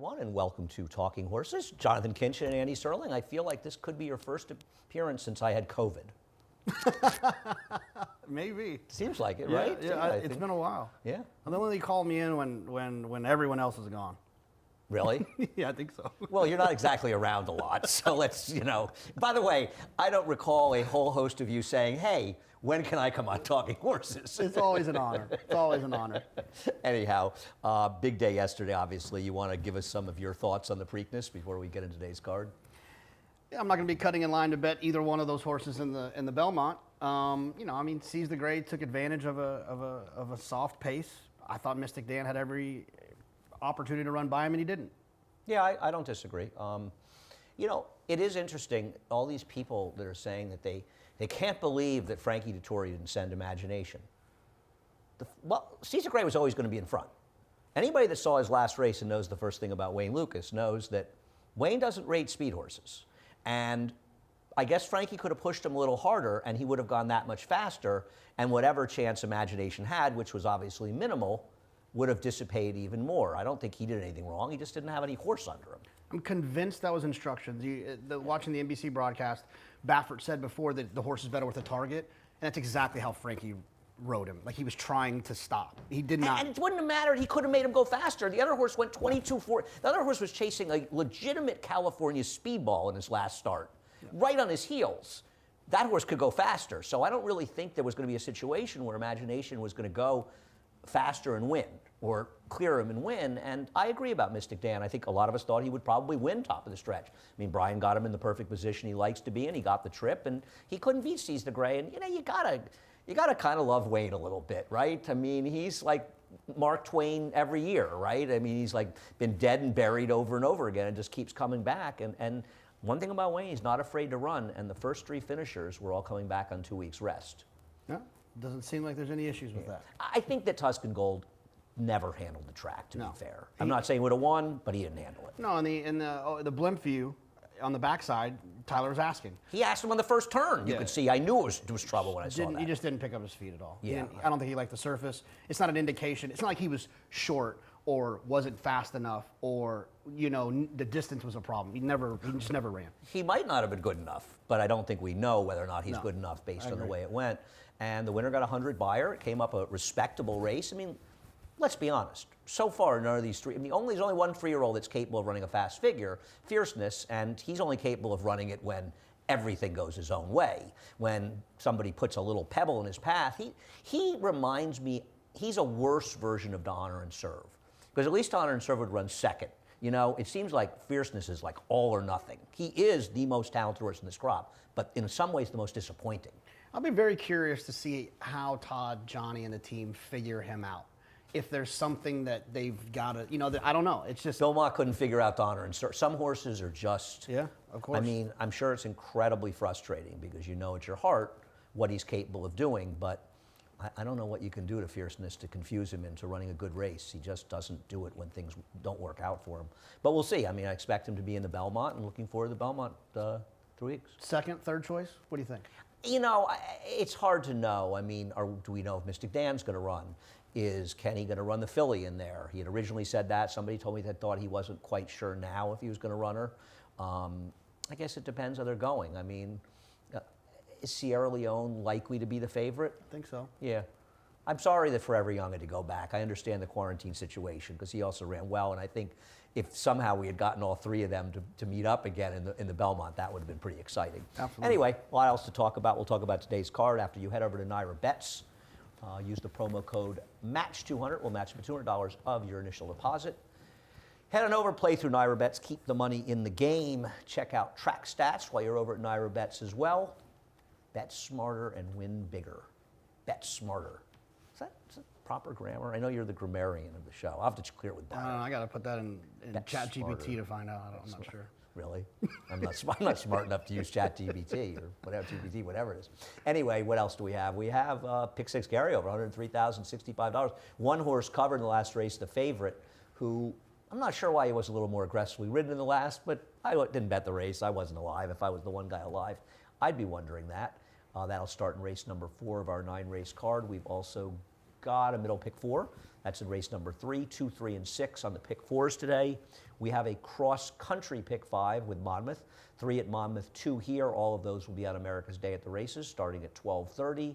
everyone, and welcome to Talking Horses. Jonathan Kinchin and Andy Serling. I feel like this could be your first appearance since I had COVID. Maybe. Seems like it, Yeah, right? yeah, it's been a while. Yeah. And then when they called me in when everyone else is gone. Really? Yeah, I think so. Well, you're not exactly around a lot, so let's, By the way, I don't recall a whole host of you saying, hey, when can I come on Talking Horses? It's always an honor. It's always an honor. Anyhow, big day yesterday, obviously. You want to give us some of your thoughts on the Preakness before we get into today's card? Yeah, I'm not going to be cutting in line to bet either one of those horses in the Belmont. Seize the Grey took advantage of a soft pace. I thought Mystic Dan had every opportunity to run by him, and he didn't. Yeah, I don't disagree. It is interesting, all these people that are saying that they can't believe that Frankie Dettori didn't send Imagination. Seize the Grey was always going to be in front. Anybody that saw his last race and knows the first thing about Wayne Lucas knows that Wayne doesn't rate speed horses. And I guess Frankie could have pushed him a little harder, and he would have gone that much faster, and whatever chance Imagination had, which was obviously minimal, would have dissipated even more. I don't think he did anything wrong. He just didn't have any horse under him. I'm convinced that was instructions. Watching the NBC broadcast, Baffert said before that the horse is better with a target, and that's exactly how Frankie rode him. Like he was trying to stop. He did not. And it wouldn't have mattered. He could have made him go faster. The other horse went 22-4. The other horse was chasing a legitimate California speedball in his last start, right on his heels. That horse could go faster. So I don't really think there was going to be a situation where Imagination was going to go faster and win, or clear him and win. And I agree about Mystic Dan. I think a lot of us thought he would probably win top of the stretch. I mean, Brian got him in the perfect position he likes to be in. He got the trip, and he couldn't beat Seize the Grey. And you gotta kind of love Wayne a little bit, right? I mean, he's like Mark Twain every year, right? I mean, he's like been dead and buried over and over again and just keeps coming back. And one thing about Wayne, he's not afraid to run. And the first three finishers were all coming back on 2 weeks rest. No, doesn't seem like there's any issues with that. I think that Tuscan Gold never handled the track, to be fair. I'm not saying he would have won, but he didn't handle it. No, in the blimp view on the backside, Tyler was asking. He asked him on the first turn. You could see, I knew it was trouble when I saw that. He just didn't pick up his feet at all. Yeah. I don't think he liked the surface. It's not an indication. It's not like he was short or wasn't fast enough or, the distance was a problem. He just never ran. He might not have been good enough, but I don't think we know whether or not he's good enough based on the way it went. And the winner got 100 Beyer. It came up a respectable race. I mean, let's be honest. So far, none of these three. I mean, there's only one 3-year-old that's capable of running a fast figure, Fierceness, and he's only capable of running it when everything goes his own way. When somebody puts a little pebble in his path, he reminds me, he's a worse version of Honor and Serve. Because at least Honor and Serve would run second. It seems like Fierceness is like all or nothing. He is the most talented horse in this crop, but in some ways the most disappointing. I'll be very curious to see how Todd, Johnny, and the team figure him out. If there's something that they've got to, I don't know. It's just Belmont couldn't figure out Honor and Serve. Some horses are just, yeah, of course. I mean, I'm sure it's incredibly frustrating because you know at your heart what he's capable of doing, but I don't know what you can do to Fierceness to confuse him into running a good race. He just doesn't do it when things don't work out for him. But we'll see. I mean, I expect him to be in the Belmont and looking forward to the Belmont 3 weeks. Second, third choice? What do you think? It's hard to know. I mean, do we know if Mystic Dan's going to run? Is Kenny going to run the filly in there? He had originally said that. Somebody told me that thought he wasn't quite sure now if he was going to run her. I guess it depends how they're going. I mean, is Sierra Leone likely to be the favorite? I think so. Yeah. I'm sorry that Forever Young had to go back. I understand the quarantine situation because he also ran well, and I think if somehow we had gotten all three of them to meet up again in the Belmont, that would have been pretty exciting. Absolutely. Anyway, a lot else to talk about. We'll talk about today's card after you head over to Naira Bets. Use the promo code MATCH200. We'll match you $200 of your initial deposit. Head on over, play through Naira Bets, keep the money in the game. Check out track stats while you're over at Naira Bets as well. Bet smarter and win bigger. Bet smarter. Is that proper grammar? I know you're the grammarian of the show. I'll have to clear it with Brian. I got to put that in ChatGPT to find out. I'm not sure. Really? I'm not smart enough to use ChatGPT or whatever, GPT, whatever it is. Anyway, what else do we have? We have Pick 6 Gary over $103,065. One horse covered in the last race, the favorite, who I'm not sure why he was a little more aggressively ridden in the last, but I didn't bet the race. I wasn't alive. If I was the one guy alive, I'd be wondering that. That'll start in race number 4 of our 9-race card. We've also got a middle pick 4. That's in race number 3, 2, 3, and 6 on the pick 4s today. We have a cross-country pick 5 with Monmouth, 3 at Monmouth, 2 here. All of those will be on America's Day at the Races, starting at 12:30.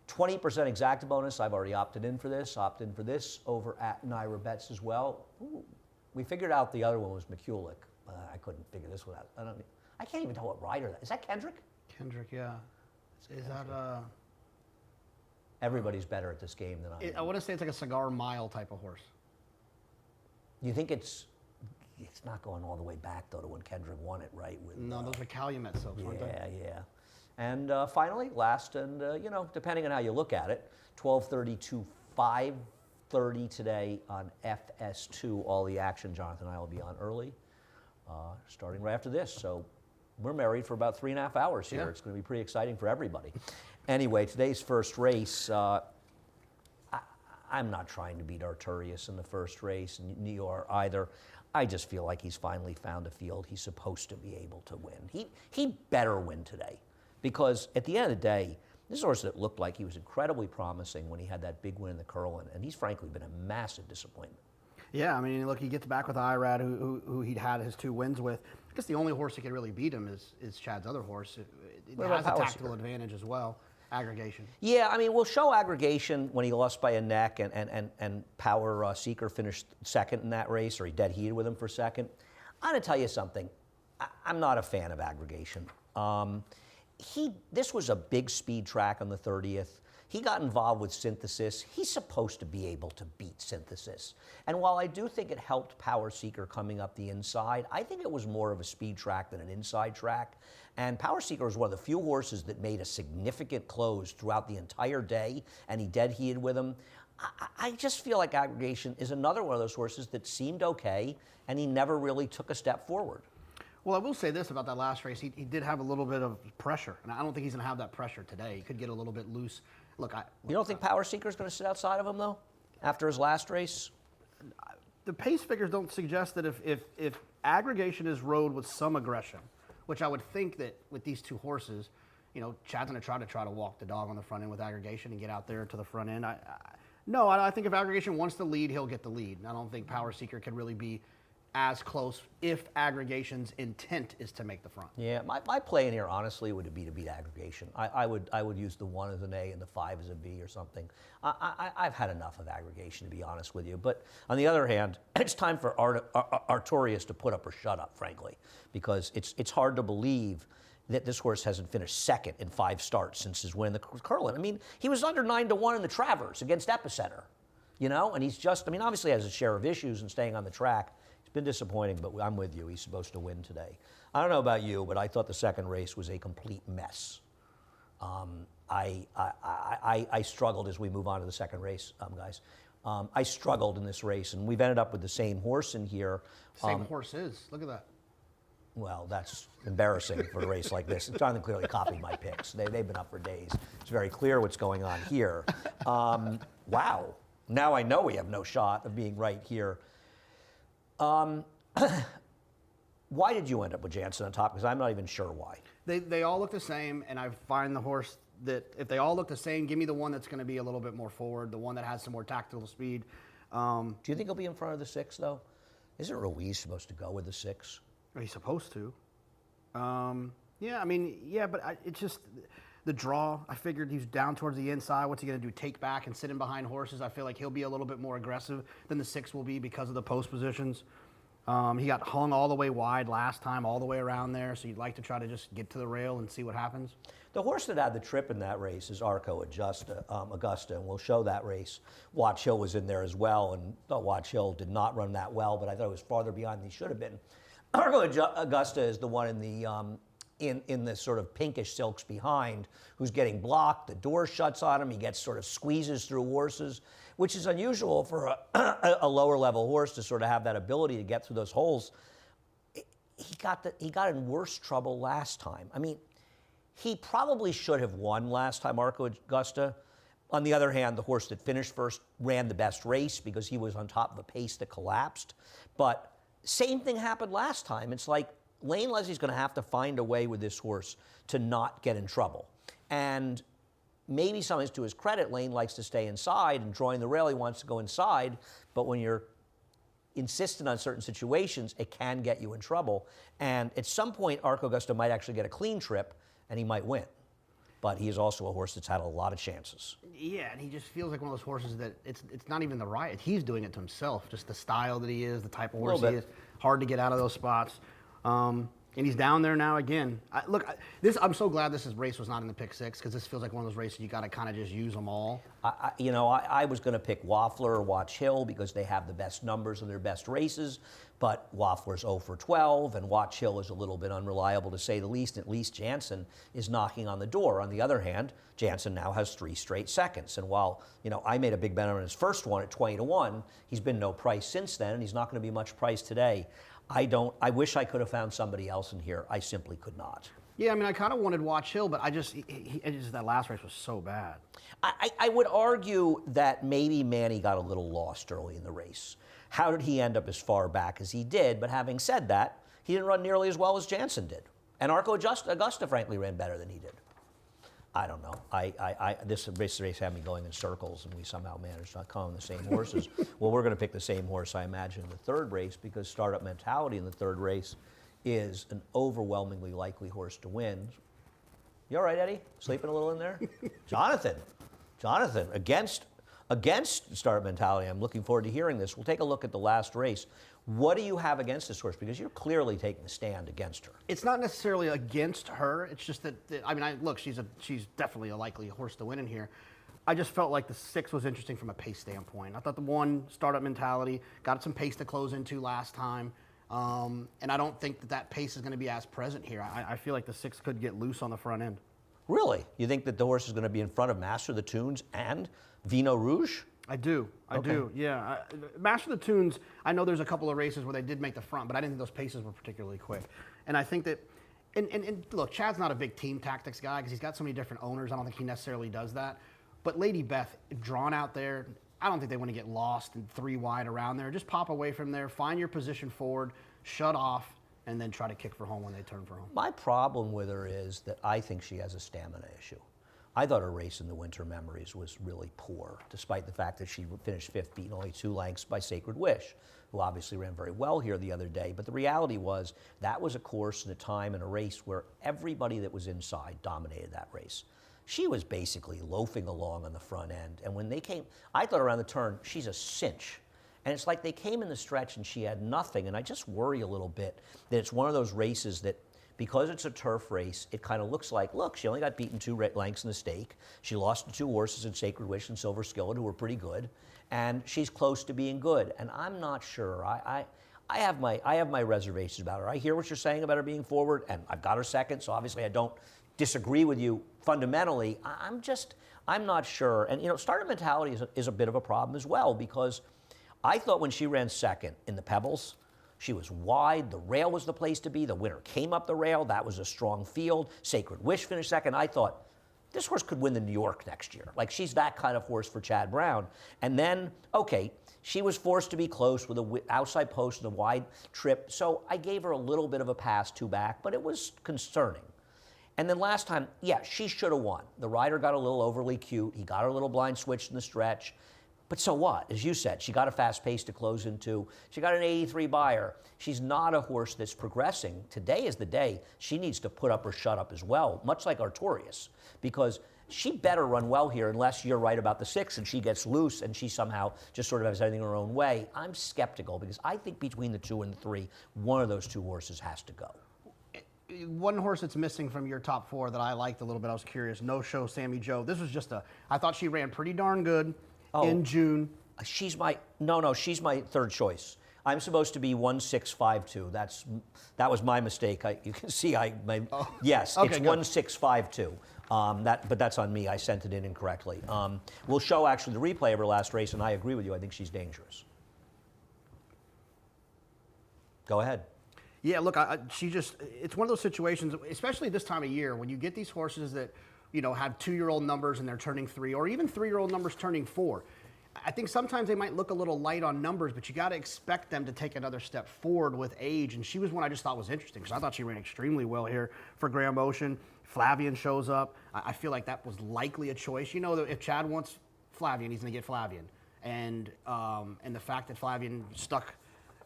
20% exacta bonus. I've already opted in for this. Opt in for this over at Naira Bets as well. Ooh, we figured out the other one was McCulloch. I couldn't figure this one out. I can't even tell what rider that is. That Kendrick? Kendrick, yeah. Is that Everybody's better at this game than I am. I want to say it's like a Cigar Mile type of horse. You think it's not going all the way back though to when Kendrick won it, right? With, No, those are Calumet silks, weren't they? yeah. And finally, last, and depending on how you look at it, 12:30 to 5:30 today on FS2. All the action, Jonathan and I will be on early, starting right after this. So we're married for about 3.5 hours here. Yeah. It's going to be pretty exciting for everybody. Anyway, today's first race. I'm not trying to beat Arturius in the first race, and you are either. I just feel like he's finally found a field he's supposed to be able to win. He better win today, because at the end of the day, this horse that looked like he was incredibly promising when he had that big win in the Curlin, and he's frankly been a massive disappointment. Yeah, I mean, look, he gets back with Irad, who he'd had his 2 wins with. I guess the only horse that could really beat him is Chad's other horse. It has a tactical advantage as well, aggregation. Yeah, I mean, we'll show aggregation when he lost by a neck, and Power Seeker finished second in that race, or he dead heated with him for second. I'm going to tell you something. I'm not a fan of aggregation. This was a big speed track on the 30th. He got involved with Synthesis. He's supposed to be able to beat Synthesis. And while I do think it helped Power Seeker coming up the inside, I think it was more of a speed track than an inside track. And Power Seeker was one of the few horses that made a significant close throughout the entire day, and he dead heated with him. I just feel like aggregation is another one of those horses that seemed okay, and he never really took a step forward. Well, I will say this about that last race. He did have a little bit of pressure, and I don't think he's going to have that pressure today. He could get a little bit loose. Look, you don't think Power Seeker is going to sit outside of him, though, after his last race? The pace figures don't suggest that if aggregation is rode with some aggression, which I would think that with these 2 horses, Chad's going to try to walk the dog on the front end with aggregation and get out there to the front end. I think if aggregation wants the lead, he'll get the lead. I don't think Power Seeker can really be as close if aggregation's intent is to make the front. Yeah, my play in here, honestly, would be to beat aggregation. I would use the 1 as an A and the 5 as a B or something. I've had enough of aggregation, to be honest with you. But on the other hand, it's time for Arturius to put up or shut up, frankly, because it's hard to believe that this horse hasn't finished second in 5 starts since his win in the Curlin. I mean, he was under 9-1 in the Travers against Epicenter, and he's obviously has a share of issues in staying on the track. It's been disappointing, but I'm with you. He's supposed to win today. I don't know about you, but I thought the second race was a complete mess. I struggled as we move on to the second race, guys. I struggled in this race, and we've ended up with the same horse in here. Same horses. Look at that. Well, that's embarrassing for a race like this. Jonathan clearly copied my picks. They've been up for days. It's very clear what's going on here. Wow. Now I know we have no shot of being right here. Why did you end up with Jansen on top? Because I'm not even sure why. They all look the same, and I find the horse that if they all look the same, give me the one that's going to be a little bit more forward, the one that has some more tactical speed. Do you think he'll be in front of the 6, though? Isn't Ruiz supposed to go with the 6? He's supposed to. But it's just the draw. I figured he's down towards the inside. What's he going to do? Take back and sit in behind horses? I feel like he'll be a little bit more aggressive than the 6 will be because of the post positions. He got hung all the way wide last time, all the way around there, so you'd like to try to just get to the rail and see what happens. The horse that had the trip in that race is Arco Augusta, and we'll show that race. Watch Hill was in there as well, and Watch Hill did not run that well, but I thought it was farther behind than he should have been. Arco Augusta is the one in the in the sort of pinkish silks behind, who's getting blocked. The door shuts on him. He gets sort of squeezes through horses, which is unusual for a lower level horse to sort of have that ability to get through those holes. He got in worse trouble last time. I mean, he probably should have won last time, Arco Augusta. On the other hand, the horse that finished first ran the best race because he was on top of a pace that collapsed. But same thing happened last time. It's like Lane Leslie's going to have to find a way with this horse to not get in trouble. And maybe something's to his credit. Lane likes to stay inside, and drawing the rail, he wants to go inside. But when you're insistent on certain situations, it can get you in trouble. And at some point, Arco Augusta might actually get a clean trip, and he might win. But he is also a horse that's had a lot of chances. Yeah, and he just feels like one of those horses that it's not even the right. He's doing it to himself. Just the style that he is, the type of horse he is. Hard to get out of those spots. And he's down there now again. I'm so glad this race was not in the pick six, because this feels like one of those races you got to kind of just use them all. I was going to pick Waffler or Watch Hill because they have the best numbers in their best races, but Waffler's 0 for 12, and Watch Hill is a little bit unreliable to say the least. At least Jansen is knocking on the door. On the other hand, Jansen now has 3 straight seconds, and while I made a big bet on his first one at 20-1, he's been no price since then, and he's not going to be much price today. I wish I could have found somebody else in here. I simply could not. Yeah, I mean, I kind of wanted Watch Hill, but that last race was so bad. I would argue that maybe Manny got a little lost early in the race. How did he end up as far back as he did? But having said that, he didn't run nearly as well as Jansen did. And Arco Augusta, frankly, ran better than he did. I don't know. This race had me going in circles, and we somehow managed to come on the same horses. Well, we're going to pick the same horse, I imagine, in the third race, because Startup Mentality in the third race is an overwhelmingly likely horse to win. You all right, Eddie? Sleeping a little in there? Jonathan, against Startup Mentality. I'm looking forward to hearing this. We'll take a look at the last race. What do you have against this horse? Because you're clearly taking a stand against her. It's not necessarily against her. It's just that look, she's definitely a likely horse to win in here. I just felt like the 6 was interesting from a pace standpoint. I thought the 1, Startup Mentality, got some pace to close into last time. And I don't think that pace is going to be as present here. I feel like the 6 could get loose on the front end. Really? You think that the horse is going to be in front of Master of the Tunes and Vino Rouge? I do, yeah. Master of the Tunes, I know there's a couple of races where they did make the front, but I didn't think those paces were particularly quick. And I think that, and look, Chad's not a big team tactics guy because he's got so many different owners. I don't think he necessarily does that. But Lady Beth, drawn out there, I don't think they want to get lost and 3 wide around there. Just pop away from there, find your position forward, shut off, and then try to kick for home when they turn for home. My problem with her is that I think she has a stamina issue. I thought her race in the Winter Memories was really poor, despite the fact that she finished 5th, beaten only 2 lengths by Sacred Wish, who obviously ran very well here the other day. But the reality was that was a course and a time and a race where everybody that was inside dominated that race. She was basically loafing along on the front end. And when they came, I thought around the turn, she's a cinch. And it's like they came in the stretch and she had nothing. And I just worry a little bit that it's one of those races that, because it's a turf race, it kind of looks like, look, she only got beaten 2 lengths in the stake. She lost to 2 horses in Sacred Wish and Silver Skillet, who were pretty good. And she's close to being good. And I'm not sure. I have my reservations about her. I hear what you're saying about her being forward, and I've got her second, so obviously I don't disagree with you fundamentally. I'm not sure. And, Startup Mentality is a bit of a problem as well, because I thought when she ran second in the Pebbles, she was wide. The rail was the place to be. The winner came up the rail. That was a strong field. Sacred Wish finished second. I thought, this horse could win the New York next year. Like, she's that kind of horse for Chad Brown. And then, okay, she was forced to be close with an outside post and a wide trip. So I gave her a little bit of a pass 2 back, but it was concerning. And then last time, yeah, she should have won. The rider got a little overly cute. He got her a little blind switched in the stretch. But so what? As you said, she got a fast pace to close into. She got an 83 buyer. She's not a horse that's progressing. Today is the day she needs to put up or shut up as well, much like Artorias, because she better run well here unless you're right about the 6 and she gets loose and she somehow just sort of has everything her own way. I'm skeptical because I think between the 2 and the 3, one of those 2 horses has to go. One horse that's missing from your top 4 that I liked a little bit, I was curious, No Show Sammy Joe. This was just I thought she ran pretty darn good. In June. She's my third choice. I'm supposed to be 1652. That was my mistake. You can see yes, okay, it's 1652. But that's on me. I sent it in incorrectly. We'll show actually the replay of her last race, and I agree with you. I think she's dangerous. Go ahead. Yeah, look, it's one of those situations, especially this time of year, when you get these horses that have 2-year-old numbers and they're turning 3, or even 3-year-old numbers turning 4. I think sometimes they might look a little light on numbers, but you got to expect them to take another step forward with age. And she was one I just thought was interesting because I thought she ran extremely well here for Graham Ocean. Flavian shows up. I feel like that was likely a choice. You know, that if Chad wants Flavien, he's going to get Flavien, and the fact that Flavien stuck.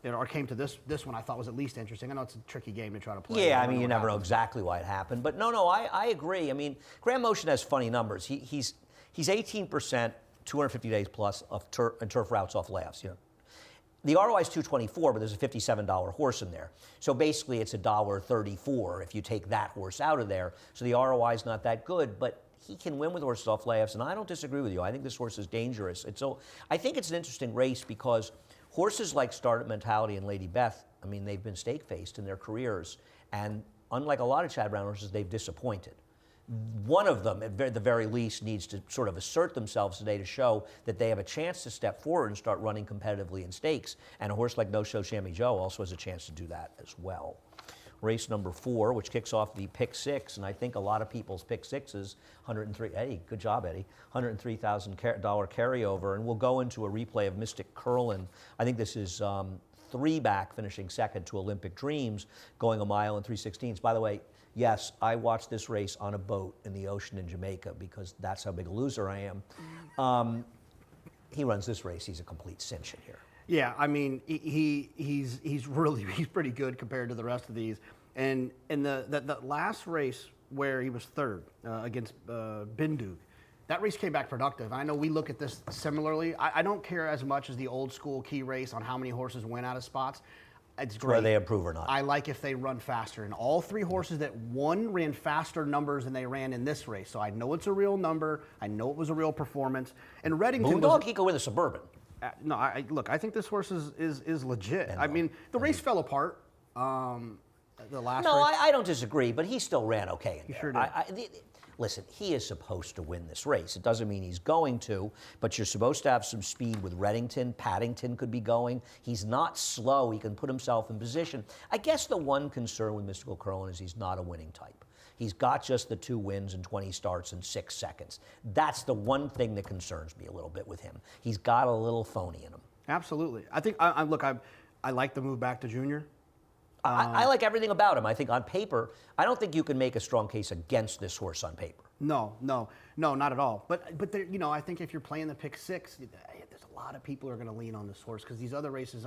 Or came to this one, I thought was at least interesting. I know it's a tricky game to try to play. Yeah, I mean, you never know exactly why it happened. But no, I agree. I mean, Graham Motion has funny numbers. He's 18%, 250 days plus of turf routes off layoffs. You know, the ROI is 224, but there's a $57 horse in there. So basically, it's $1.34 if you take that horse out of there. So the ROI is not that good, but he can win with horses off layoffs, and I don't disagree with you. I think this horse is dangerous. And so I think it's an interesting race because horses like Startup Mentality and Lady Beth, I mean, they've been stake-faced in their careers, and unlike a lot of Chad Brown horses, they've disappointed. One of them, at the very least, needs to sort of assert themselves today to show that they have a chance to step forward and start running competitively in stakes. And a horse like No Show Shammy Joe also has a chance to do that as well. Race number 4, which kicks off the pick 6, and I think a lot of people's pick 6s, 103. Eddie, good job, Eddie. $103,000 carryover, and we'll go into a replay of Mystic Curlin. I think this is 3 back, finishing second to Olympic Dreams, going 1 mile and 3/16. By the way, yes, I watched this race on a boat in the ocean in Jamaica because that's how big a loser I am. He runs this race; he's a complete cinch in here. Yeah, I mean, he's pretty good compared to the rest of these. And in the last race where he was third against Bindug, that race came back productive. I know we look at this similarly. I don't care as much as the old school key race on how many horses win out of spots. It's great. Whether they improve or not. I like if they run faster. And all 3 horses that won ran faster numbers than they ran in this race. So I know it's a real number. I know it was a real performance. And Reddington Moondog, he could win the Suburban. No, look, I think this horse is legit. I mean, the race fell apart. The last No, race. I don't disagree, but he still ran okay in He there. sure did. Listen, he is supposed to win this race. It doesn't mean he's going to, but you're supposed to have some speed with Reddington. Paddington could be going. He's not slow. He can put himself in position. I guess the one concern with Mystical Curlin is he's not a winning type. He's got just the 2 wins and 20 starts in 6 seconds. That's the one thing that concerns me a little bit with him. He's got a little phony in him. Absolutely. I think, I like the move back to junior. I like everything about him. I think on paper, I don't think you can make a strong case against this horse on paper. No, not at all. But there, I think if you're playing the pick 6, there's a lot of people who are going to lean on this horse because these other races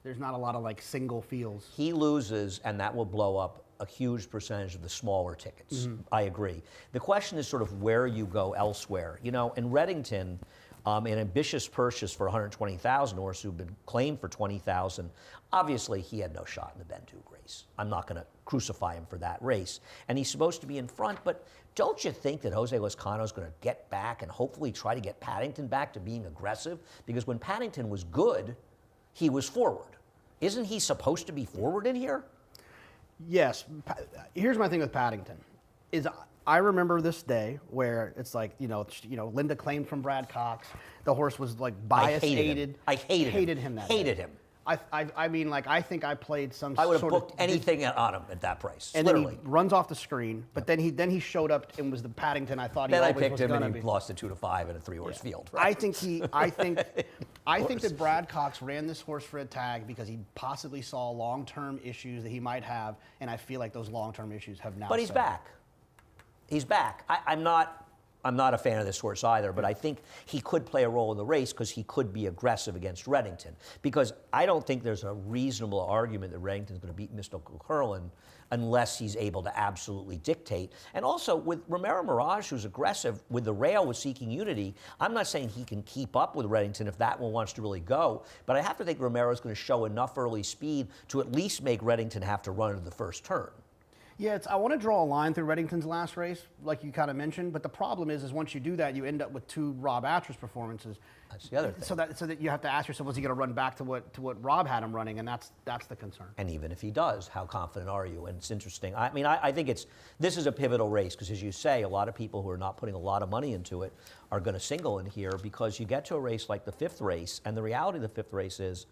there's not a lot of like single fields. He loses, and that will blow up a huge percentage of the smaller tickets. Mm-hmm. I agree. The question is sort of where you go elsewhere. In Reddington, an ambitious purchase for $120,000, horse who'd been claimed for $20,000. Obviously, he had no shot in the Bendug race. I'm not going to crucify him for that race. And he's supposed to be in front, but don't you think that Jose Lezcano is going to get back and hopefully try to get Paddington back to being aggressive? Because when Paddington was good, he was forward. Isn't he supposed to be forward in here? Yes. Here's my thing with Paddington. I remember this day where it's like, Linda claimed from Brad Cox. The horse was like bias aided. I hated him that Hated day. him. I mean, like, I think I played some I would sort have of... booked anything on him at that price, and literally. then he runs off the screen, but then he showed up and was the Paddington I thought he Then I always picked was him going to and be. he lost a 2-5 in a 3-horse field. Right? I think that Brad Cox ran this horse for a tag because he possibly saw long-term issues that he might have, and I feel like those long-term issues have now. But he's back. He's back. I'm not a fan of this horse either, but I think he could play a role in the race because he could be aggressive against Reddington. Because I don't think there's a reasonable argument that Reddington's going to beat Mystical Curlin unless he's able to absolutely dictate. And also with Romero Mirage, who's aggressive with the rail with Seeking Unity, I'm not saying he can keep up with Reddington if that one wants to really go, but I have to think Romero's going to show enough early speed to at least make Reddington have to run into the first turn. Yeah, I want to draw a line through Reddington's last race, like you kind of mentioned. But the problem is once you do that, you end up with 2 Rob Atras performances. That's the other thing. So that you have to ask yourself, was he going to run back to what Rob had him running? And that's the concern. And even if he does, how confident are you? And it's interesting. I mean, I think this is a pivotal race because, as you say, a lot of people who are not putting a lot of money into it are going to single in here because you get to a race like the 5th race, and the reality of the 5th race is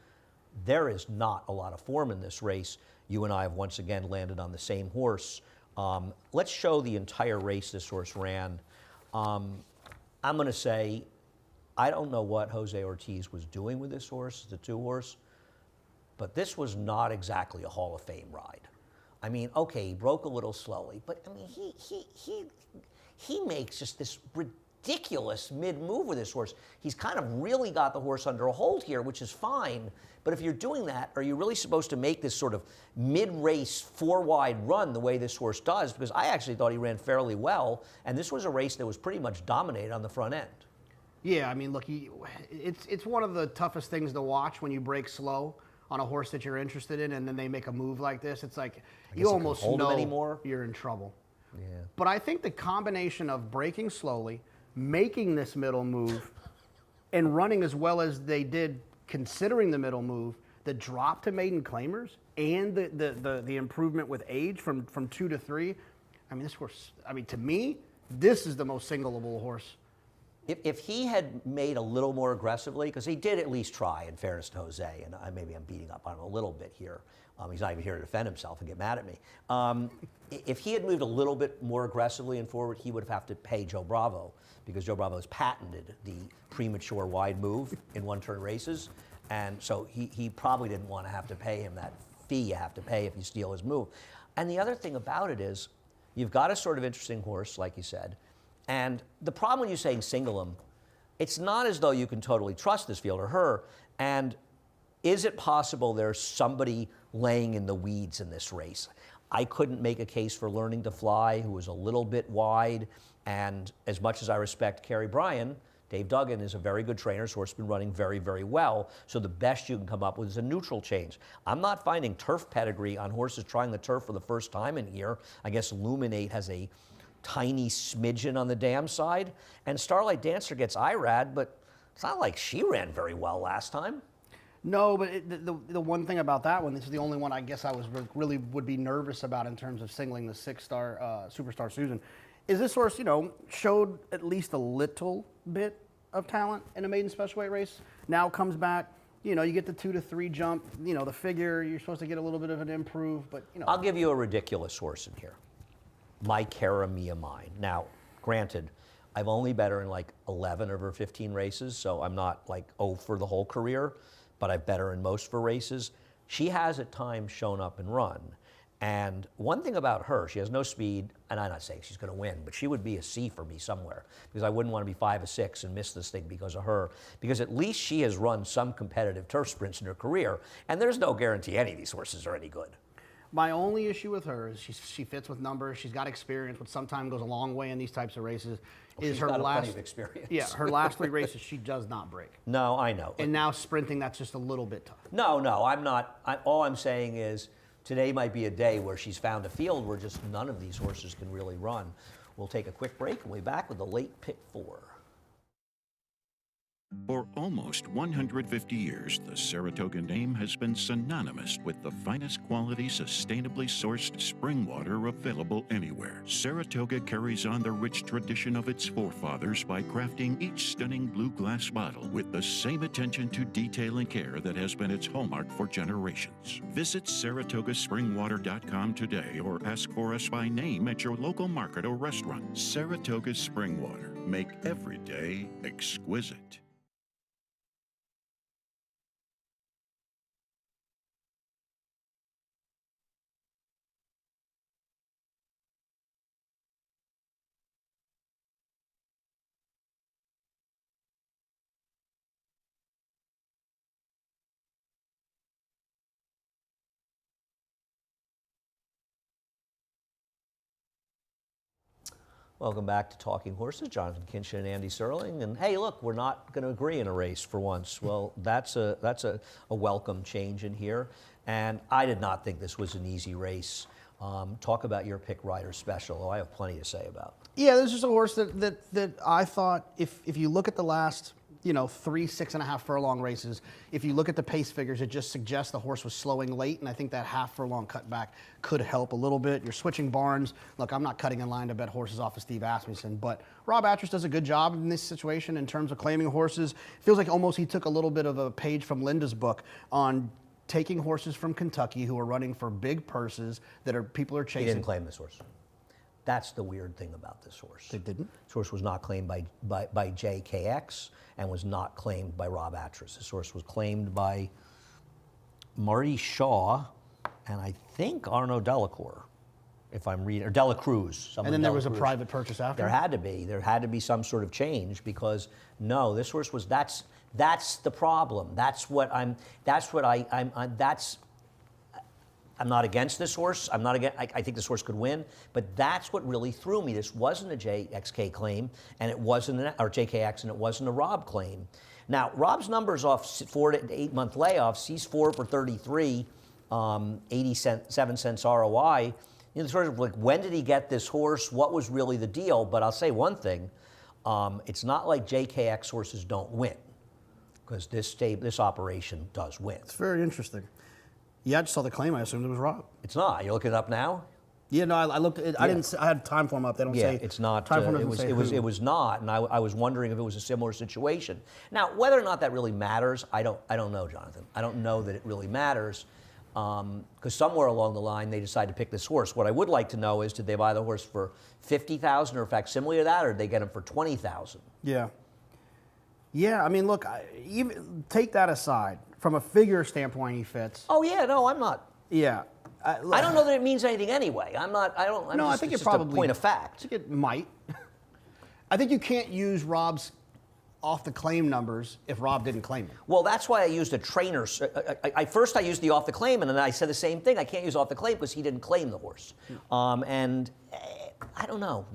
there is not a lot of form in this race. You and I have once again landed on the same horse. Let's show the entire race this horse ran. I'm going to say, I don't know what Jose Ortiz was doing with this horse, the 2-horse, but this was not exactly a Hall of Fame ride. I mean, okay, he broke a little slowly, but I mean, he makes just this ridiculous mid-move with this horse. He's kind of really got the horse under a hold here, which is fine. But if you're doing that, are you really supposed to make this sort of mid-race four-wide run the way this horse does? Because I actually thought he ran fairly well, and this was a race that was pretty much dominated on the front end. Yeah, I mean, look, it's one of the toughest things to watch when you break slow on a horse that you're interested in, and then they make a move like this. It's like you almost know you're in trouble. Yeah. But I think the combination of breaking slowly, making this middle move, and running as well as they did, considering the middle move, the drop to maiden claimers, and the improvement with age from 2 to 3. I mean, this horse. I mean, to me, this is the most singleable horse. If he had made a little more aggressively, because he did at least try, in fairness to Jose, and maybe I'm beating up on him a little bit here. He's not even here to defend himself and get mad at me. If he had moved a little bit more aggressively and forward, he would have to pay Joe Bravo, because Joe Bravo has patented the premature wide move in one-turn races. And so he probably didn't want to have to pay him that fee you have to pay if you steal his move. And the other thing about it is, you've got a sort of interesting horse, like you said. And the problem when you're saying single him, it's not as though you can totally trust this field or her. And is it possible there's somebody laying in the weeds in this race? I couldn't make a case for Learning to Fly, who was a little bit wide. And as much as I respect Kerry Bryan, Dave Duggan is a very good trainer. His horse has been running very, very well. So the best you can come up with is a neutral change. I'm not finding turf pedigree on horses trying the turf for the first time in here. I guess Illuminate has a tiny smidgen on the dam side. And Starlight Dancer gets IRAD, but it's not like she ran very well last time. No, but the one thing about that one, this is the only one I guess I was really would be nervous about in terms of singling the 6-star Superstar Susan, is this horse, showed at least a little bit of talent in a maiden special weight race. Now comes back, you get the 2 to 3 jump, the figure, you're supposed to get a little bit of an improve, but I'll give you a ridiculous horse in here. My Cara Mia Mine. Now, granted, I've only bet her in like 11 of her 15 races, so I'm not like for the whole career, but I've bet her in most of her races. She has at times shown up and run. And one thing about her, she has no speed, and I'm not saying she's going to win, but she would be a C for me somewhere, because I wouldn't want to be 5 or 6 and miss this thing because of her, because at least she has run some competitive turf sprints in her career, and there's no guarantee any of these horses are any good. My only issue with her is she fits with numbers. She's got experience, which sometimes goes a long way in these types of races. She's got plenty of experience. Yeah, her last 3 races, she does not break. No, I know. And now sprinting, that's just a little bit tough. No, I'm not. All I'm saying is today might be a day where she's found a field where just none of these horses can really run. We'll take a quick break and we'll be back with the late pick 4. For almost 150 years, the Saratoga name has been synonymous with the finest quality, sustainably sourced spring water available anywhere. Saratoga carries on the rich tradition of its forefathers by crafting each stunning blue glass bottle with the same attention to detail and care that has been its hallmark for generations. Visit SaratogaSpringwater.com today or ask for us by name at your local market or restaurant. Saratoga Spring Water. Make every day exquisite. Welcome back to Talking Horses. Jonathan Kinchin and Andy Serling. And hey, look, we're not going to agree in a race for once. Well, that's a welcome change in here. And I did not think this was an easy race. Talk about your pick rider special. Oh, I have plenty to say about. Yeah, this is a horse that I thought, if you look at the last 3 6.5 furlong races, if you look at the pace figures, it just suggests the horse was slowing late, and I think that half furlong cutback could help a little bit. You're switching barns. Look, I'm not cutting in line to bet horses off of Steve Asmussen, but Rob Atras does a good job in this situation in terms of claiming horses. Feels like almost he took a little bit of a page from Linda's book on taking horses from Kentucky who are running for big purses that people are chasing. He didn't claim this horse. That's the weird thing about this horse. They didn't? This horse was not claimed by JKX and was not claimed by Rob Atras. This horse was claimed by Marty Shaw and I think Arnaud Delacour. if I'm reading, or Dela Cruz. And then there was a private purchase after? There had to be. There had to be some sort of change because no, this horse was, that's the problem. I'm not against this horse. I think this horse could win, but that's what really threw me. This wasn't a JXK claim, and it wasn't or JKX, and it wasn't a Rob claim. Now, Rob's numbers off 4 to 8 month layoffs, he's 4 for 33, 87 cents ROI. You know, sort of like, when did he get this horse? What was really the deal? But I'll say one thing, it's not like JKX horses don't win, because this operation does win. It's very interesting. Yeah, I just saw the claim. I assumed it was Rob. It's not. You're looking it up now? Yeah, no, I looked. I didn't. I had time form up. They don't say. Yeah, it's not. Time form it was not, and I was wondering if it was a similar situation. Now, whether or not that really matters, I don't know, Jonathan. I don't know that it really matters, because somewhere along the line they decided to pick this horse. What I would like to know is, did they buy the horse for $50,000 or facsimile of that, or did they get him for $20,000? Yeah. Yeah, I mean, look, even take that aside. From a figure standpoint, he fits. Oh yeah, no, I'm not. Yeah. I don't know that it means anything anyway. I'm not. I don't. No, I think it probably. A point of fact. I think it might. I think you can't use Rob's off the claim numbers if Rob didn't claim it. Well, that's why I used a trainer. First I used the off the claim, and then I said the same thing. I can't use off the claim because he didn't claim the horse. And I don't know,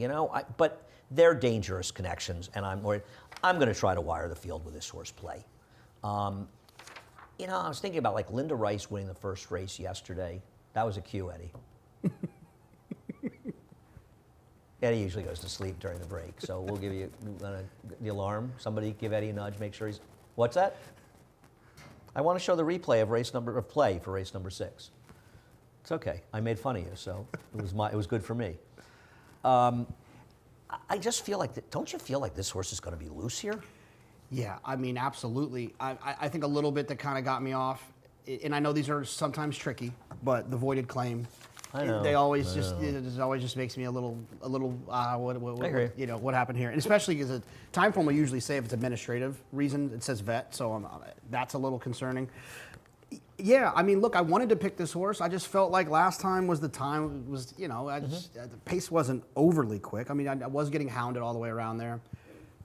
but they're dangerous connections, and I'm worried. I'm going to try to wire the field with this horse play. I was thinking about like Linda Rice winning the first race yesterday. That was a cue, Eddie. Eddie usually goes to sleep during the break, so we'll give you the alarm. Somebody give Eddie a nudge, make sure he's. What's that? I want to show the replay of play for race number 6. It's okay. I made fun of you, so it was good for me. I just feel like don't you feel like this horse is going to be loose here? Yeah, I mean, absolutely. I think a little bit that kind of got me off, and I know these are sometimes tricky, but the voided claim, I know. They always it always just makes me a little what happened here, and especially because the time form will usually say if it's administrative reason, it says vet, so that's a little concerning. Yeah, I mean, look, I wanted to pick this horse. I just felt like last time was the time. It was the pace wasn't overly quick. I mean, I was getting hounded all the way around there.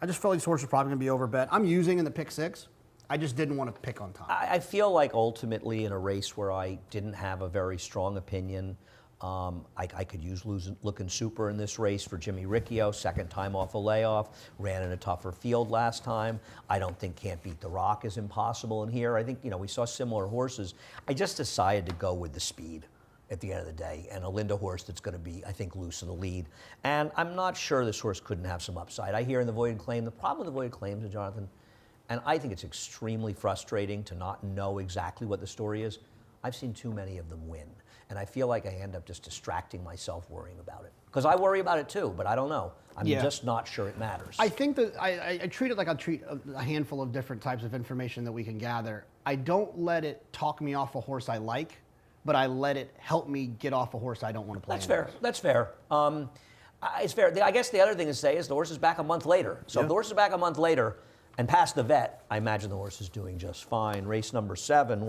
I just felt like this horse was probably going to be overbet. I'm using in the pick 6. I just didn't want to pick on top. I feel like ultimately in a race where I didn't have a very strong opinion, I could use Looking Super in this race for Jimmy Riccio, second time off a layoff, ran in a tougher field last time. I don't think Can't Beat the Rock is impossible in here. I think, we saw similar horses. I just decided to go with the speed at the end of the day, and a Linda horse that's going to be, I think, loose in the lead. And I'm not sure this horse couldn't have some upside. I hear in the voided claim, the problem with the voided claims, Jonathan, and I think it's extremely frustrating to not know exactly what the story is. I've seen too many of them win. And I feel like I end up just distracting myself worrying about it. Because I worry about it too, but I don't know. I'm just not sure it matters. I think that I treat it like I treat a handful of different types of information that we can gather. I don't let it talk me off a horse I like, but I let it help me get off a horse I don't want to play. That's fair. That's fair. It's fair. I guess the other thing to say is the horse is back a month later. So if the horse is back a month later and past the vet, I imagine the horse is doing just fine. Race number 7,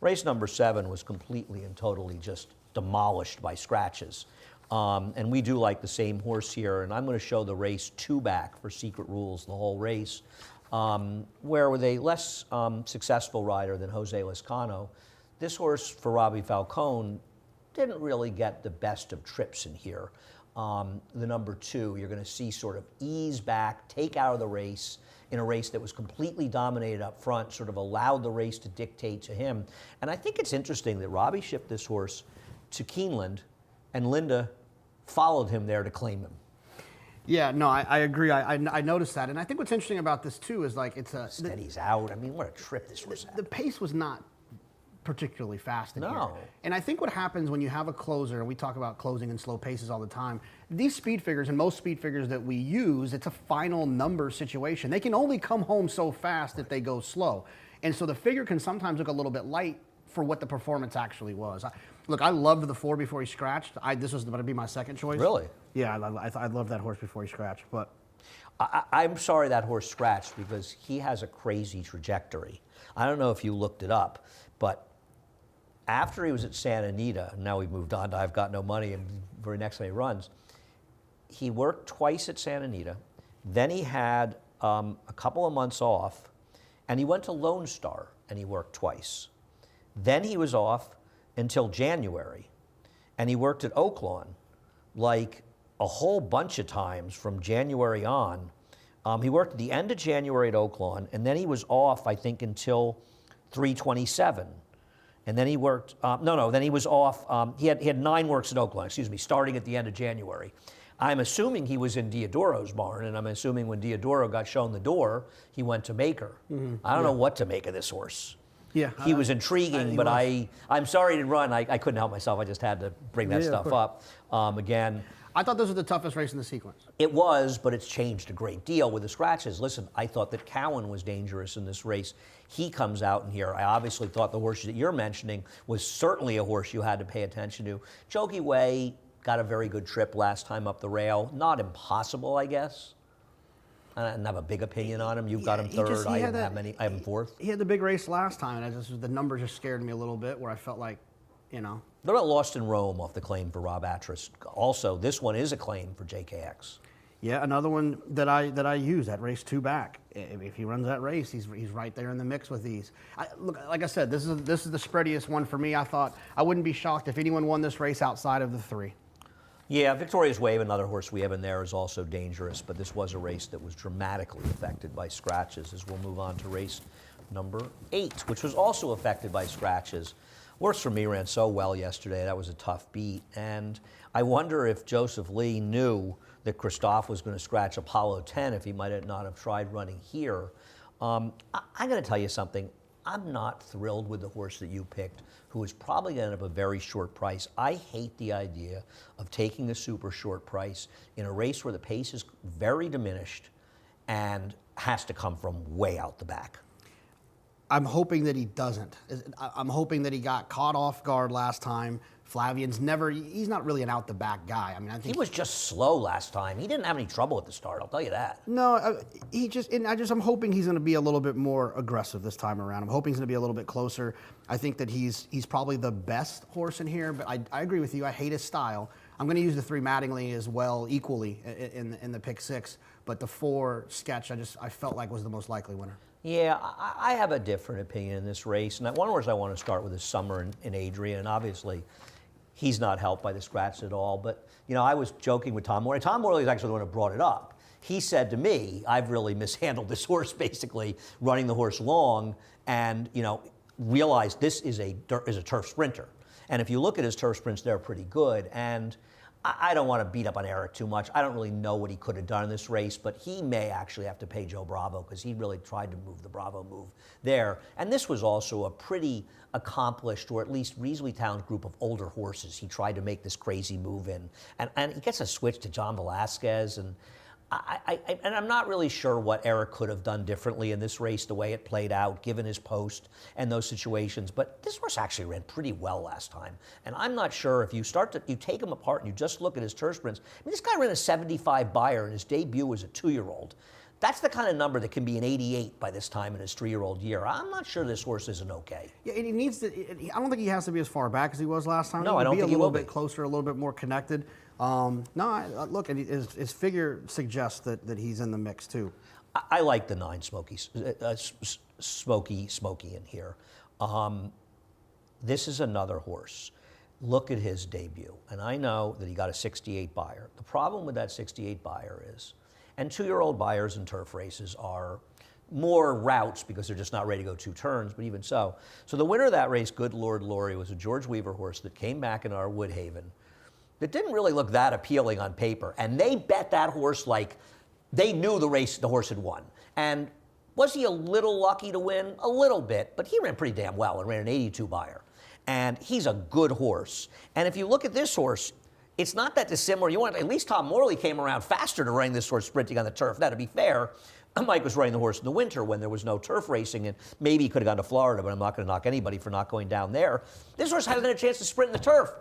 race number 7 was completely and totally just demolished by scratches. And we do like the same horse here, and I'm going to show the race 2 back for Secret Rules, the whole race, where with a less successful rider than Jose Lescano, this horse for Robbie Falcone didn't really get the best of trips in here. The number 2, you're going to see sort of ease back, take out of the race, in a race that was completely dominated up front, sort of allowed the race to dictate to him. And I think it's interesting that Robbie shipped this horse to Keeneland, and Linda followed him there to claim him. Yeah, no, I agree. I noticed that. And I think what's interesting about this, too, is like it's a... Steady's out. I mean, what a trip this horse had. The pace was not particularly fast in here. No. And I think what happens when you have a closer, and we talk about closing in slow paces all the time, these speed figures and most speed figures that we use, it's a final number situation. They can only come home so fast if they go slow. And so the figure can sometimes look a little bit light for what the performance actually was. Look, I loved the 4 before he scratched. This was going to be my second choice. Really? Yeah, I loved that horse before he scratched. But I'm sorry that horse scratched because he has a crazy trajectory. I don't know if you looked it up, but after he was at Santa Anita, now we've moved on to I've Got No Money and very next time he runs, he worked twice at Santa Anita. Then he had a couple of months off, and he went to Lone Star, and he worked twice. Then he was off until January, and he worked at Oaklawn like a whole bunch of times from January on. He worked at the end of January at Oaklawn, and then he was off, I think, until 3/27. And then he worked, then he was off, he had 9 works at Oaklawn, starting at the end of January. I'm assuming he was in Diodoro's barn, and I'm assuming when Diodoro got shown the door, he went to Maker. I don't know what to make of this horse. Yeah, he was intriguing, but I'm sorry to run. I couldn't help myself. I just had to bring that stuff up. Again, I thought this was the toughest race in the sequence. it was, but it's changed a great deal with the scratches. Listen, I thought that Cowan was dangerous in this race. He comes out in here. I obviously thought the horse that you're mentioning was certainly a horse you had to pay attention to. Jokey Way got a very good trip last time up the rail. Not impossible, I guess. I didn't have a big opinion on him. You've got him third. I didn't have many. I have him fourth. He had the big race last time, and the numbers just scared me a little bit, where I felt like, you know. What about Lost in Rome off the claim for Rob Atras? Also, this one is a claim for JKX. Yeah, another one that I use, that race 2 back. If he runs that race, he's right there in the mix with these. Look, like I said, this is the spreadiest one for me. I thought I wouldn't be shocked if anyone won this race outside of the 3. Yeah, Victoria's Wave, another horse we have in there, is also dangerous, but this was a race that was dramatically affected by scratches, as we'll move on to race number 8, which was also affected by scratches. Horse for me ran so well yesterday, that was a tough beat, and I wonder if Joseph Lee knew that Christophe was going to scratch Apollo 10 if he might not have tried running here. I'm going to tell you something. I'm not thrilled with the horse that you picked, who is probably going to end up a very short price. I hate the idea of taking a super short price in a race where the pace is very diminished and has to come from way out the back. I'm hoping that he doesn't. I'm hoping that he got caught off guard last time. Flavian's he's not really an out-the-back guy. I mean, I think he was just slow last time. He didn't have any trouble at the start, I'll tell you that. No, I'm hoping he's going to be a little bit more aggressive this time around. I'm hoping he's going to be a little bit closer. I think that he's probably the best horse in here, but I agree with you. I hate his style. I'm going to use the 3 Mattingly as well, equally in the pick 6, but the 4 Sketch, I felt like was the most likely winner. Yeah, I have a different opinion in this race. And one horse I want to start with is Summer and Adrian. And obviously, he's not helped by the scratch at all. But, you know, I was joking with Tom Morley. Tom Morley is actually the one who brought it up. He said to me, I've really mishandled this horse, basically, running the horse long and, you know, realized this is a turf sprinter. And if you look at his turf sprints, they're pretty good. And I don't want to beat up on Eric too much. I don't really know what he could have done in this race, but he may actually have to pay Joe Bravo because he really tried to move the Bravo move there. And this was also a pretty accomplished, or at least reasonably talented group of older horses he tried to make this crazy move in. And he gets a switch to John Velasquez, and I'm not really sure what Eric could have done differently in this race, the way it played out, given his post and those situations. But this horse actually ran pretty well last time. And I'm not sure if you take him apart and you just look at his turf sprints. I mean, this guy ran a 75 Beyer, and his debut was a 2-year-old. That's the kind of number that can be an 88 by this time in his 3-year-old year. I'm not sure this horse isn't okay. Yeah, and he needs to. I don't think he has to be as far back as he was last time. No, I don't think he will be. A little bit closer, a little bit more connected. Look, and his figure suggests that he's in the mix too. I like the 9 Smoky in here. This is another horse. Look at his debut, and I know that he got a 68 Beyer. The problem with that 68 Beyer is, and 2-year-old Beyers in turf races are more routes because they're just not ready to go 2 turns, but even so. So the winner of that race, Good Lord Laurie, was a George Weaver horse that came back in our Woodhaven that didn't really look that appealing on paper. And they bet that horse like they knew the horse had won. And was he a little lucky to win? A little bit, but he ran pretty damn well and ran an 82 Beyer. And he's a good horse. And if you look at this horse, it's not that dissimilar. At least Tom Morley came around faster to running this horse sprinting on the turf. Now, to be fair, Mike was riding the horse in the winter when there was no turf racing, and maybe he could have gone to Florida, but I'm not going to knock anybody for not going down there. This horse hasn't had a chance to sprint in the turf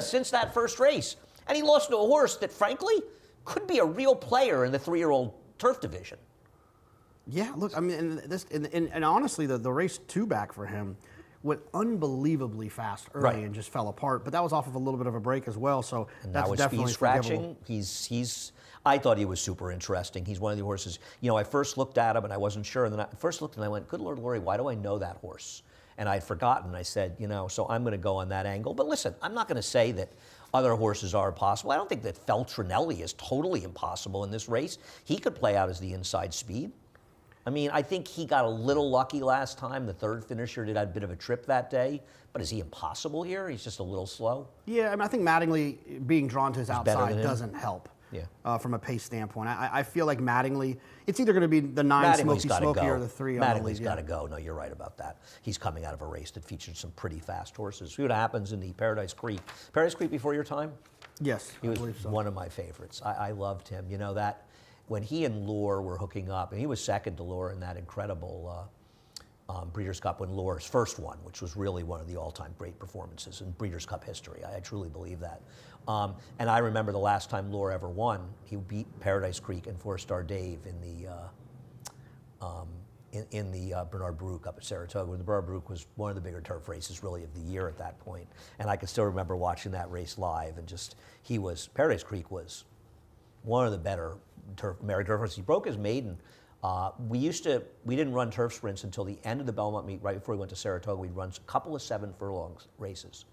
since that first race. And he lost to a horse that, frankly, could be a real player in the 3-year-old turf division. Yeah, look, I mean, and honestly, the race 2 back for him went unbelievably fast early Right. and just fell apart. But that was off of a little bit of a break as well, so And that's now with definitely speed scratching, forgivable. he's. I thought he was super interesting. He's one of the horses. I first looked at him and I wasn't sure, and then I first looked and I went, "Good Lord, Lori, why do I know that horse?" And I'd forgotten. I said, so I'm going to go on that angle. But listen, I'm not going to say that other horses are impossible. I don't think that Feltrinelli is totally impossible in this race. He could play out as the inside speed. I mean, I think he got a little lucky last time. The third finisher did have a bit of a trip that day. But is he impossible here? He's just a little slow. Yeah, I mean, I think Mattingly being drawn to his better outside than him. doesn't help. Yeah. From a pace standpoint, I feel like Mattingly, it's either going to be the 9 Mattingly's Smoky got to Smoky go. or the 3 on the lead. Mattingly's got to go. No, you're right about that. He's coming out of a race that featured some pretty fast horses. See what happens in the Paradise Creek. Paradise Creek before your time? Yes, He was I believe so. one of my favorites. I loved him. That when he and Lure were hooking up, and he was second to Lure in that incredible Breeders' Cup when Lure's first won, which was really one of the all-time great performances in Breeders' Cup history. I truly believe that. And I remember the last time Lure ever won, he beat Paradise Creek and 4-Star Dave in the Bernard Baruch up at Saratoga, when the Bernard Baruch was one of the bigger turf races really of the year at that point. And I can still remember watching that race live, and Paradise Creek was one of the better American turf horses. He broke his maiden. We didn't run turf sprints until the end of the Belmont meet, right before we went to Saratoga. We'd run a couple of 7-furlong races.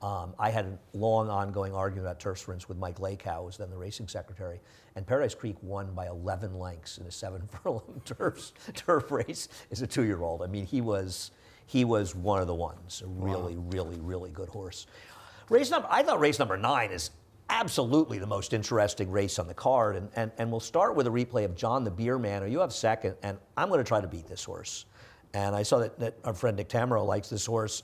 I had a long ongoing argument about turf sprints with Mike Lakow, who was then the racing secretary, and Paradise Creek won by 11 lengths in a 7-furlong turf race as a 2-year-old. I mean, he was one of the ones, a really, really, really good horse. I thought race number 9 is absolutely the most interesting race on the card, and we'll start with a replay of John the Beer Man, who you have second, and I'm going to try to beat this horse. And I saw that our friend Nick Tamero likes this horse.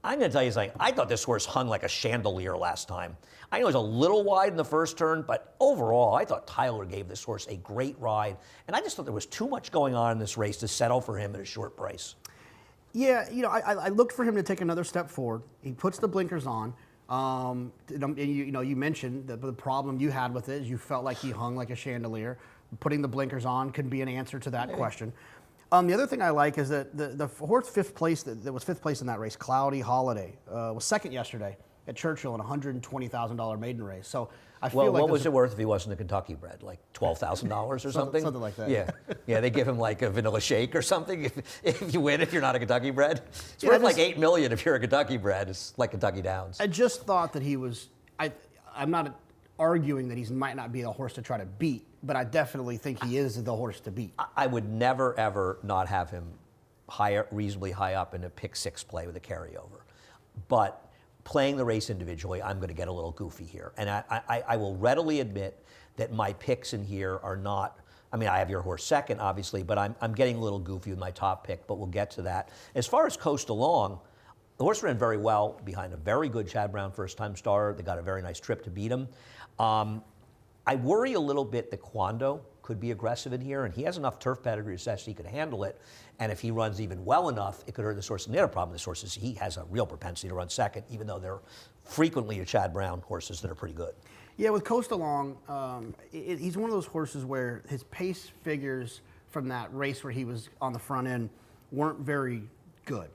I'm going to tell you something. I thought this horse hung like a chandelier last time. I know it was a little wide in the first turn, but overall, I thought Tyler gave this horse a great ride, and I just thought there was too much going on in this race to settle for him at a short price. Yeah, I looked for him to take another step forward. He puts the blinkers on. And you mentioned that the problem you had with it is you felt like he hung like a chandelier. Putting the blinkers on could be an answer to that question. The other thing I like is that the horse fifth place that was fifth place in that race, Cloudy Holiday, was second yesterday at Churchill in a $120,000 maiden race. So I feel like what was it worth if he wasn't a Kentucky bred? Like $12,000 or something? Something like that. Yeah. They give him like a vanilla shake or something if you win if you're not a Kentucky bred. It's Yeah, worth like $8 million if you're a Kentucky bred. It's like Kentucky Downs. I just thought that he was. I'm not arguing that he might not be the horse to try to beat, but I definitely think he is the horse to beat. I would never ever not have him reasonably high up in a pick 6 play with a carryover, but playing the race individually, I'm going to get a little goofy here. And I will readily admit that my picks in here are not, I mean, I have your horse second, obviously, but I'm getting a little goofy with my top pick, but we'll get to that. As far as Coast Along, the horse ran very well behind a very good Chad Brown first-time starter. They got a very nice trip to beat him. I worry a little bit that Quando could be aggressive in here, and he has enough turf pedigree to say he could handle it. And if he runs even well enough, it could hurt this horse. And the other problem with this horse is he has a real propensity to run second, even though they're frequently your Chad Brown horses that are pretty good. Yeah, with Coast Along, he's one of those horses where his pace figures from that race where he was on the front end weren't very good,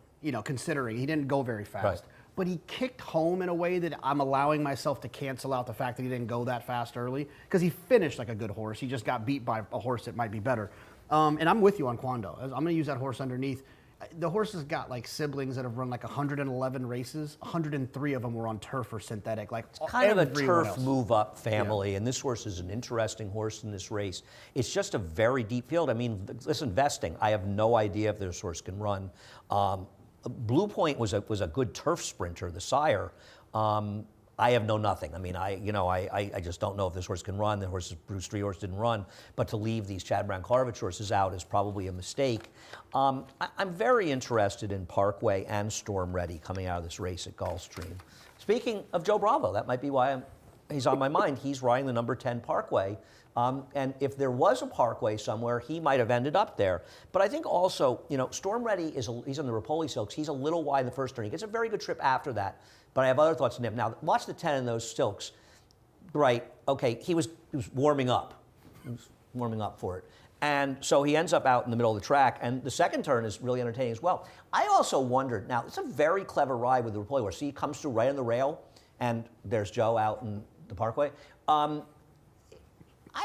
considering he didn't go very fast. Right. But he kicked home in a way that I'm allowing myself to cancel out the fact that he didn't go that fast early, because he finished like a good horse. He just got beat by a horse that might be better. And I'm with you on Quando. I'm going to use that horse underneath. The horse has got like siblings that have run like 111 races. 103 of them were on turf or synthetic. Like Kind of a everyone turf else. move-up family, and this horse is an interesting horse in this race. It's just a very deep field. I mean, listen, Vesting, I have no idea if this horse can run. Blue Point was a good turf sprinter, the sire. I have nothing. I mean, I just don't know if this horse can run. The Bruce Street horse didn't run, but to leave these Chad Brown Karlovich horses out is probably a mistake. I'm very interested in Parkway and Storm Ready coming out of this race at Gulfstream. Speaking of Joe Bravo, that might be why he's on my mind. He's riding the number 10 Parkway. And if there was a Parkway somewhere, he might have ended up there. But I think also, Storm Ready he's on the Rapoli Silks. He's a little wide in the first turn. He gets a very good trip after that. But I have other thoughts on him. Now, watch the 10 in those Silks. Right, okay, he was warming up. He was warming up for it. And so he ends up out in the middle of the track, and the second turn is really entertaining as well. I also wondered, now it's a very clever ride with the Reploy horse. See, he comes through right on the rail, and there's Joe out in the Parkway. I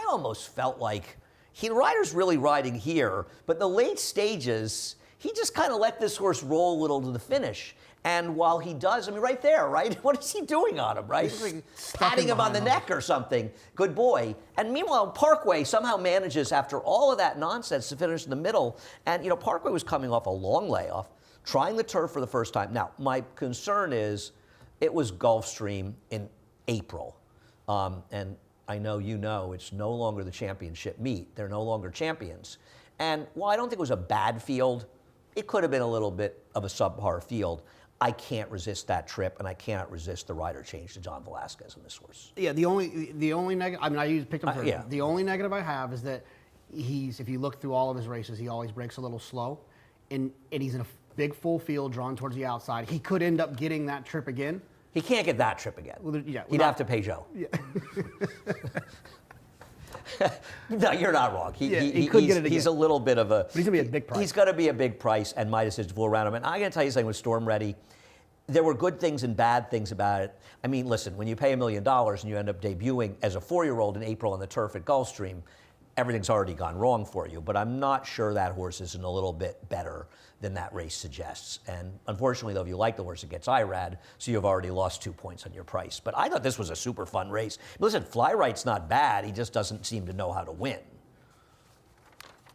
almost felt like the rider's really riding here, but the late stages, he just kind of let this horse roll a little to the finish. And while he does, I mean, right there, right? What is he doing on him, right? He's like Patting him on the neck or something. Good boy. And meanwhile, Parkway somehow manages, after all of that nonsense, to finish in the middle. And, you know, Parkway was coming off a long layoff, trying the turf for the first time. Now, my concern is it was Gulfstream in April. And I know you know it's no longer the championship meet. They're no longer champions. And while I don't think it was a bad field, it could have been a little bit of a subpar field. I can't resist that trip, and I cannot resist the rider change to John Velasquez on this horse. Yeah, the only negative. I mean, picked him first. Yeah. The only negative I have is that if you look through all of his races, he always breaks a little slow, and he's in a big full field drawn towards the outside. He could end up getting that trip again. He can't get that trip again. Well, yeah, He'd have to pay Joe. Yeah. No, you're not wrong. He could get it again. He's a little bit of a. But he's gonna be a big price. He's going to be a big price, and my decision flew around him. And I'm going to tell you something with Storm Ready. There were good things and bad things about it. I mean, listen, when you pay $1 million and you end up debuting as a 4-year-old in April on the turf at Gulfstream, everything's already gone wrong for you. But I'm not sure that horse isn't a little bit better than that race suggests. And unfortunately, though, if you like the horse, it gets IRAD, so you've already lost 2 points on your price. But I thought this was a super fun race. Listen, Flyright's not bad. He just doesn't seem to know how to win.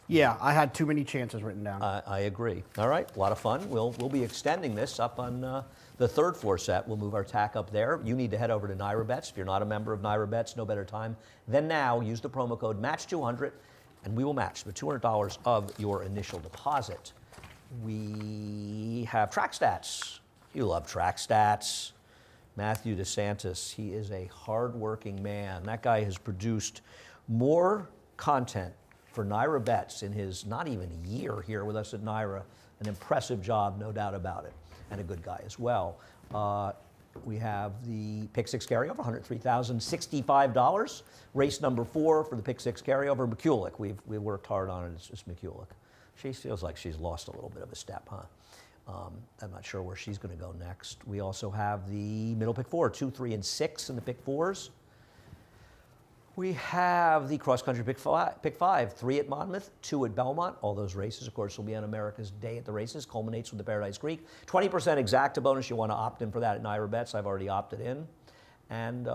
Yeah, I had too many chances written down. I agree. All right, a lot of fun. We'll be extending this up on the third floor set. We'll move our tack up there. You need to head over to Naira Bets. If you're not a member of Naira Bets, no better time than now. Use the promo code MATCH200, and we will match the $200 of your initial deposit. We have track stats. You love track stats. Matthew DeSantis, he is a hardworking man. That guy has produced more content for Naira Bets in his not even a year here with us at Naira. An impressive job, no doubt about it, and a good guy as well. We have the Pick 6 carryover, $103,065. Race number 4 for the Pick 6 carryover, McCulloch. We've worked hard on it. It's just McCulloch. She feels like she's lost a little bit of a step, huh? I'm not sure where she's going to go next. We also have the middle Pick 4, 2, 3, and 6 in the Pick 4s. We have the cross-country Pick 5, 3 at Monmouth, 2 at Belmont. All those races, of course, will be on America's Day at the Races. Culminates with the Paradise Creek. 20% exacta bonus. You want to opt in for that at Naira Bets. I've already opted in. And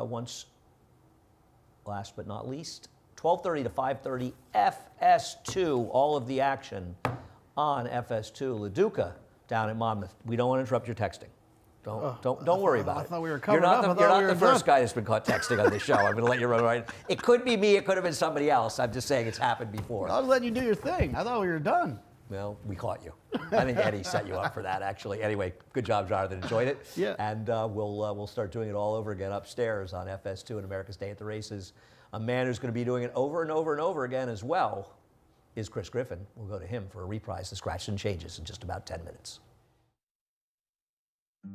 last but not least, 12:30 to 5:30, FS2. All of the action on FS2. LaDuca down at Monmouth. We don't want to interrupt your texting. Don't worry about it. I thought we were covered up. You're not the first guy that's been caught texting on this show. I'm going to let you run right. It could be me. It could have been somebody else. I'm just saying it's happened before. I was letting you do your thing. I thought we were done. Well, we caught you. I think Eddie set you up for that, actually. Anyway, good job, Jonathan. Enjoyed it. Yeah. And we'll start doing it all over again upstairs on FS2 and America's Day at the Races. A man who's going to be doing it over and over and over again as well is Chris Griffin. We'll go to him for a reprise. The Scratch and Changes in just about 10 minutes.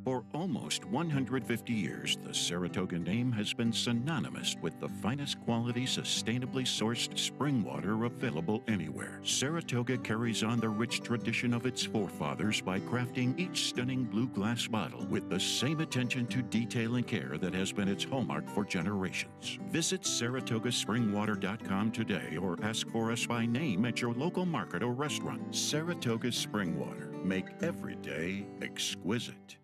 For almost 150 years, the Saratoga name has been synonymous with the finest quality, sustainably sourced spring water available anywhere. Saratoga carries on the rich tradition of its forefathers by crafting each stunning blue glass bottle with the same attention to detail and care that has been its hallmark for generations. Visit SaratogaSpringwater.com today or ask for us by name at your local market or restaurant. Saratoga Spring Water. Make every day exquisite.